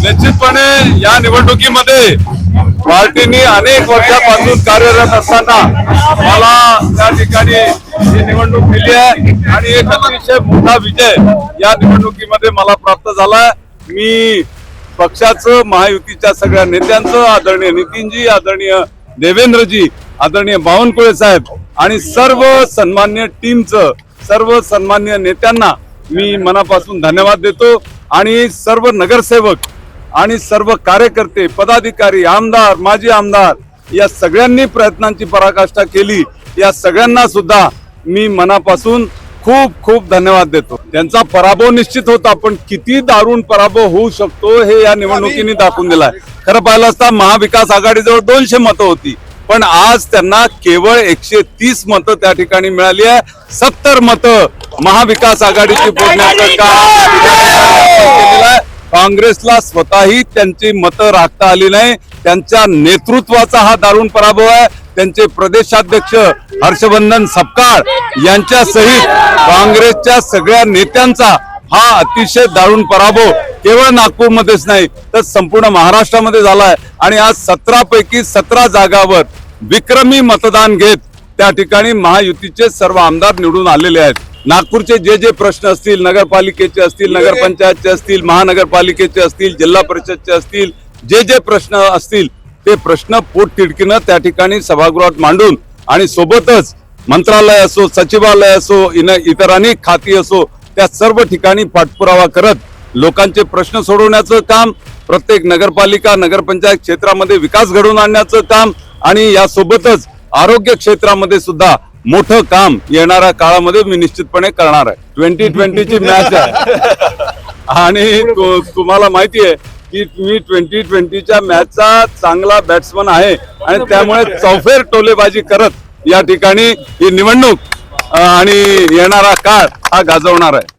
निश्चितपणे या निवडणुकीमध्ये पार्टीने अनेक वर्षापासून कार्यरत असताना मला त्या ठिकाणी ही निवडणूक दिली आहे आणि एक अतिशय मोठा विजय या निवडणुकीमध्ये मला प्राप्त झाला। मी पक्षाचं, महायुतीच्या सगळ्या नेत्यांचं, आदरणीय नितीनजी, आदरणीय देवेंद्रजी, आदरणीय बावनकुळे साहेब आणि सर्व सन्मान्य टीमचं, सर्व सन्मान्य नेत्यांना मी मनापासून धन्यवाद देतो आणि सर्व नगरसेवक आणि सर्व कार्यकर्ते, पदाधिकारी, आमदार, माजी आमदार या सगळ्यांनी प्रयत्नांची पराकाष्ठा केली। या सगळ्यांना सुद्धा मी मनापासून खूप खूप धन्यवाद देतो। त्यांचा पराभव निश्चित होता, पण किती दारुण पराभव होऊ शकतो हे या निवडणुकीने दाखवून दिलाय। खरं पाहिलं असता महाविकास आघाडीजवळ 200 मतं होती, पण आज त्यांना केवळ 130 मतं त्या ठिकाणी मिळाली आहे। 70 मतं महाविकास आघाडीची फोडण्याचं काम केलेलं आहे। काँग्रेसला स्वतःही त्यांची मतं राखता आली नाही। त्यांच्या नेतृत्वाचा हा दारुण पराभव आहे। त्यांचे प्रदेशाध्यक्ष हर्षवर्धन सपकाळ यांच्या सहित काँग्रेसच्या सगळ्या नेत्यांचा हा अतिशय दारुण पराभव केवळ नागपूरमध्येच नाही तर संपूर्ण महाराष्ट्रामध्ये झालाय आणि आज 17 पैकी 17 जागावर विक्रमी मतदान घेत त्या ठिकाणी महायुतीचे सर्व आमदार निवडून आलेले आहेत। नागपूरचे जे जे प्रश्न असतील, नगरपालिकेचे असतील, नगरपंचायतचे असतील, महानगरपालिकेचे असतील, जिल्हा परिषदचे असतील, जे जे प्रश्न असतील ते प्रश्न पोटतिडकीनं त्या ठिकाणी सभागृहात मांडून आणि सोबतच मंत्रालय असो, सचिवालय असो, इतर अनेक खाती असो, त्या सर्व ठिकाणी पाठपुरावा करत लोकांचे प्रश्न सोडवण्याचं काम, प्रत्येक नगरपालिका, नगरपंचायत क्षेत्रामध्ये विकास घडवून आणण्याचं काम आणि यासोबतच आरोग्य क्षेत्रामध्ये सुद्धा मोठं काम येणाऱ्या काळामध्ये मी निश्चितपणे करणार आहे। 2020ची मॅच आहे आणि तुम्हाला माहिती आहे की मी 2020च्या मॅचचा चांगला बॅट्समन आहे आणि त्यामुळे चौफेर टोलेबाजी करत या ठिकाणी ही निवडणूक आणि येणारा काळ हा गाजवणार आहे।